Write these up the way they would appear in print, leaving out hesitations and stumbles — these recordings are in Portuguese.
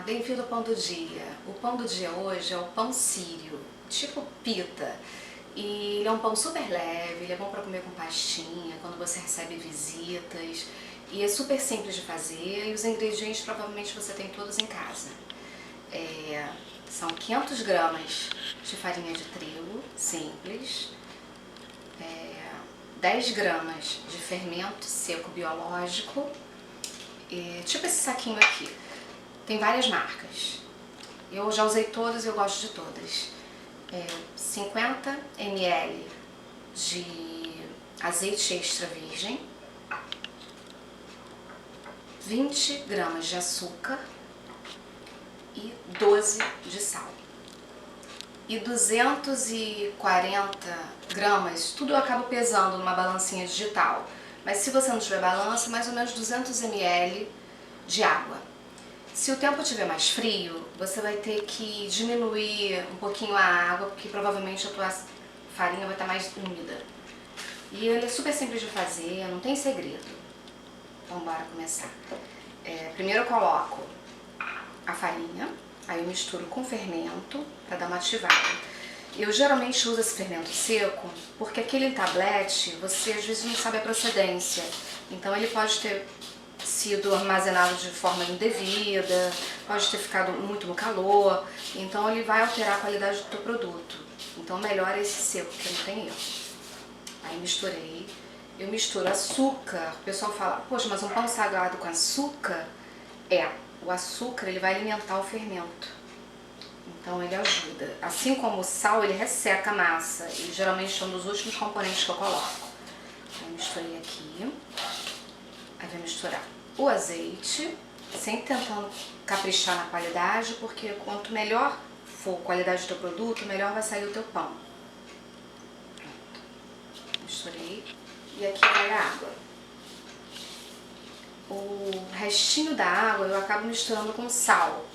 bem-vindo ao pão do dia. O pão do dia hoje é o pão sírio, tipo pita. E ele é um pão super leve, ele é bom para comer com pastinha, quando você recebe visitas. E é super simples de fazer e os ingredientes provavelmente você tem todos em casa. São 500 gramas de farinha de trigo, simples. 10 gramas de fermento seco biológico. Tipo esse saquinho aqui. Tem várias marcas. Eu já usei todas e eu gosto de todas. 50 ml de azeite extra virgem, 20 gramas de açúcar e 12 de sal. E 240 gramas, tudo eu acabo pesando numa balancinha digital. Mas se você não tiver balança, mais ou menos 200 ml de água. Se o tempo estiver mais frio, você vai ter que diminuir um pouquinho a água, porque provavelmente a tua farinha vai estar mais úmida. E ele é super simples de fazer, não tem segredo. Então bora começar. Primeiro eu coloco a farinha, aí eu misturo com fermento para dar uma ativada. Eu geralmente uso esse fermento seco, porque aquele em tablete, você às vezes não sabe a procedência. Então ele pode ter sido armazenado de forma indevida, pode ter ficado muito no calor, então ele vai alterar a qualidade do teu produto. Então melhor é esse seco, que não tem erro. Aí misturei, eu misturo açúcar. O pessoal fala, poxa, mas um pão salgado com açúcar? O açúcar ele vai alimentar o fermento, então ele ajuda. Assim como o sal, ele resseca a massa, e geralmente é um dos últimos componentes que eu coloco. Aí misturei aqui. Aí vai misturar o azeite, sempre tentando caprichar na qualidade, porque quanto melhor for a qualidade do teu produto, melhor vai sair o teu pão. Pronto. Misturei. E aqui vai a água. O restinho da água eu acabo misturando com sal,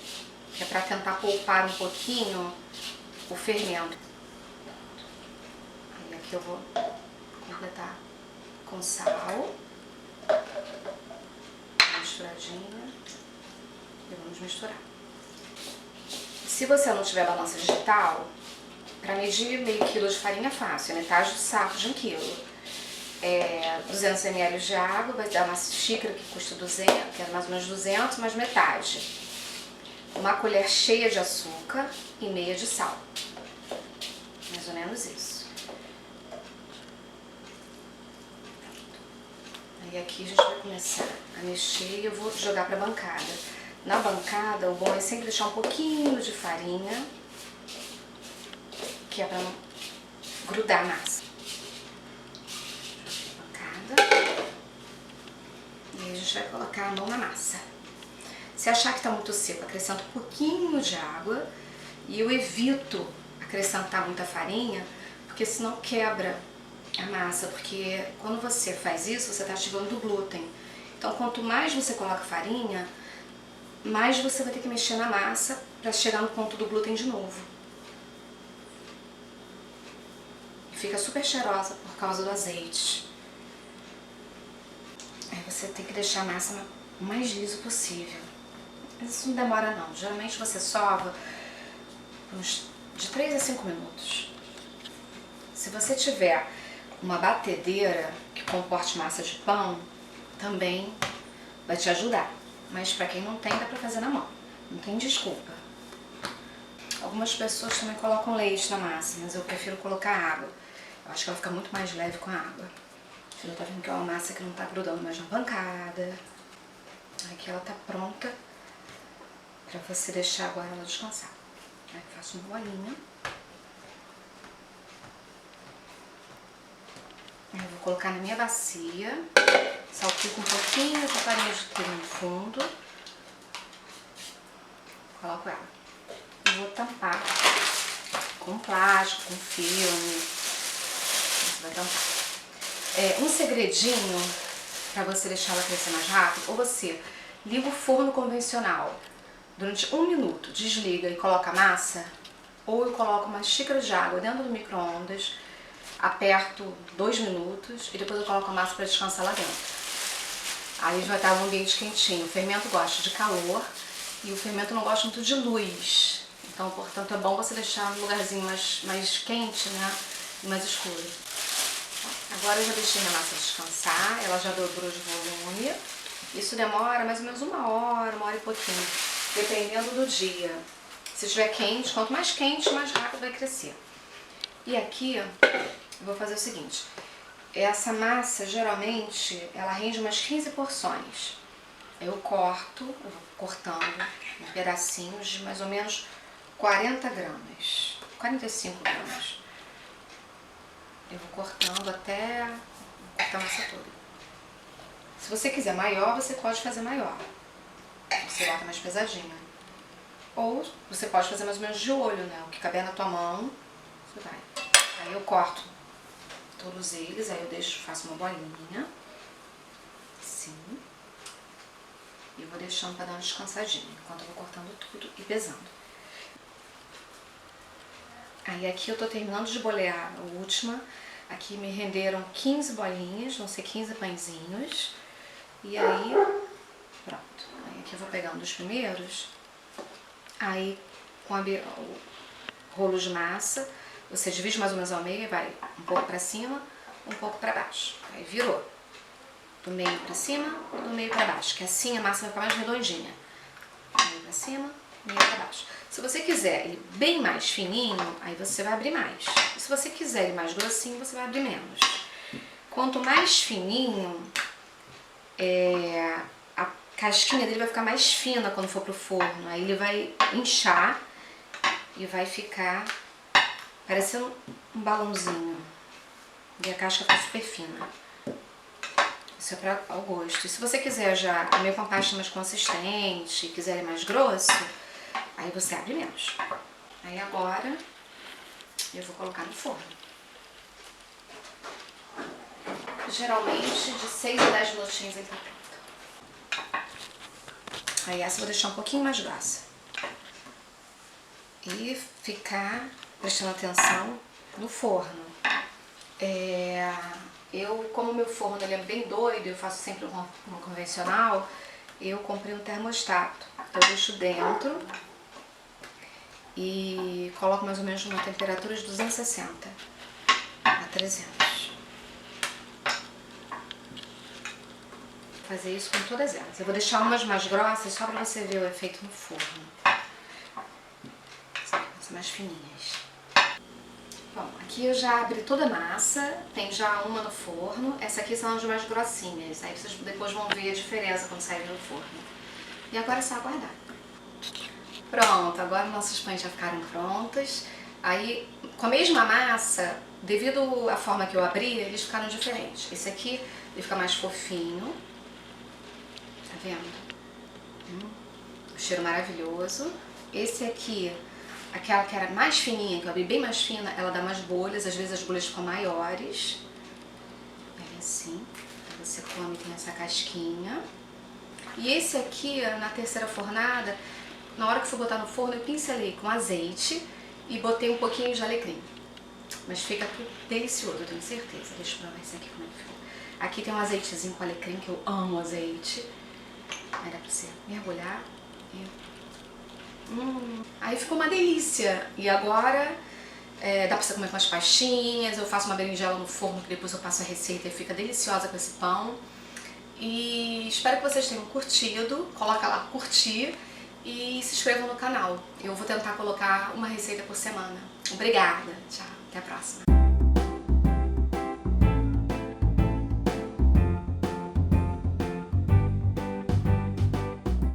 que é para tentar poupar um pouquinho o fermento. Aí aqui eu vou completar com sal. Misturadinha e vamos misturar. Se você não tiver balança digital, para medir meio quilo de farinha é fácil, metade do saco de 1 quilo. 200 ml de água, vai dar uma xícara que custa 200, que é mais ou menos 200, mais metade. Uma colher cheia de açúcar e meia de sal. Mais ou menos isso. E aqui a gente vai começar a mexer e eu vou jogar para a bancada. Na bancada, o bom é sempre deixar um pouquinho de farinha, que é para não grudar a massa. Bancada. E aí a gente vai colocar a mão na massa. Se achar que está muito seco, acrescenta um pouquinho de água. E eu evito acrescentar muita farinha, porque senão quebra a massa, porque quando você faz isso, você está ativando o glúten. Então, quanto mais você coloca farinha, mais você vai ter que mexer na massa para chegar no ponto do glúten de novo. Fica super cheirosa por causa do azeite. Aí você tem que deixar a massa o mais liso possível. Mas isso não demora não. Geralmente você sova de 3 a 5 minutos. Se você tiver uma batedeira que comporte massa de pão, também vai te ajudar. Mas para quem não tem, dá para fazer na mão. Não tem desculpa. Algumas pessoas também colocam leite na massa, mas eu prefiro colocar água. Eu acho que ela fica muito mais leve com a água. Você já tá vendo que é uma massa que não tá grudando mais na bancada. Aqui ela tá pronta para você deixar agora ela descansar. Aí eu faço uma bolinha. Eu vou colocar na minha bacia, salpico um pouquinho de farinha de trigo no fundo, coloco ela. E vou tampar com plástico, com filme. Você vai tampar. Um segredinho para você deixar ela crescer mais rápido, ou você liga o forno convencional durante 1 minuto, desliga e coloca a massa, ou eu coloco uma xícara de água dentro do micro-ondas, aperto 2 minutos e depois eu coloco a massa para descansar lá dentro. Aí vai estar um ambiente quentinho. O fermento gosta de calor E o fermento não gosta muito de luz. Então, portanto, é bom você deixar num lugarzinho mais quente, né? E mais escuro. Agora eu já deixei minha massa descansar, ela já dobrou de volume. Isso demora mais ou menos uma hora e pouquinho, dependendo do dia. Se estiver quente, quanto mais quente, mais rápido vai crescer. E aqui eu vou fazer o seguinte, essa massa geralmente ela rende umas 15 porções. Eu vou cortando em pedacinhos de mais ou menos 40 gramas, 45 gramas. Eu vou cortando até cortar a massa toda. Se você quiser maior, você pode fazer maior. Você bota mais pesadinha. Ou você pode fazer mais ou menos de olho, né? O que caber na tua mão, você vai. Aí eu corto todos eles, aí eu faço uma bolinha. Assim. E vou deixando para dar uma descansadinha, enquanto eu vou cortando tudo e pesando. Aí aqui eu tô terminando de bolear a última. Aqui me renderam 15 bolinhas, vão ser 15 pãezinhos. E aí, pronto. Aí aqui eu vou pegar um dos primeiros. Aí, com o rolo de massa, você divide mais ou menos ao meio, vai um pouco pra cima, um pouco pra baixo. Aí virou. Do meio pra cima, do meio pra baixo. Que assim a massa vai ficar mais redondinha. Do meio pra cima, meio pra baixo. Se você quiser ele bem mais fininho, aí você vai abrir mais. E se você quiser ele mais grossinho, você vai abrir menos. Quanto mais fininho, a casquinha dele vai ficar mais fina quando for pro forno. Aí ele vai inchar e vai ficar parecendo um balãozinho. E a casca fica super fina. Isso é para ao gosto. E se você quiser já comer com a pasta mais consistente, quiser ele mais grosso, aí você abre menos. Aí agora eu vou colocar no forno. Geralmente de 6 a 10 minutinhos ele tá pronto. Aí essa eu vou deixar um pouquinho mais grossa. E ficar prestando atenção no forno. Como meu forno ele é bem doido, eu faço sempre um convencional, eu comprei um termostato. Então eu deixo dentro e coloco mais ou menos numa temperatura de 260 a 300. Vou fazer isso com todas elas. Eu vou deixar umas mais grossas só pra você ver o efeito no forno. Essas mais fininhas. Bom, aqui eu já abri toda a massa, tem já uma no forno. Essa aqui são as mais grossinhas, aí vocês depois vão ver a diferença quando saírem no forno. E agora é só aguardar. Pronto, agora nossos pães já ficaram prontos. Aí, com a mesma massa, devido à forma que eu abri, eles ficaram diferentes. Esse aqui, ele fica mais fofinho. Tá vendo? O cheiro maravilhoso. Esse aqui, aquela que era mais fininha, que eu abri bem mais fina, ela dá mais bolhas, às vezes as bolhas ficam maiores. É assim, você come, tem essa casquinha. E esse aqui, na terceira fornada, na hora que eu fui botar no forno, eu pincelei com azeite e botei um pouquinho de alecrim. Mas fica tudo delicioso, eu tenho certeza. Deixa eu provar esse aqui como é que ficou. Aqui tem um azeitezinho com alecrim, que eu amo azeite. Aí dá pra você mergulhar e... Aí ficou uma delícia. E agora dá pra você comer com as pastinhas. Eu faço uma berinjela no forno, que depois eu passo a receita e fica deliciosa com esse pão. E espero que vocês tenham curtido. Coloca lá curtir e se inscrevam no canal. Eu vou tentar colocar uma receita por semana. Obrigada, tchau, até a próxima.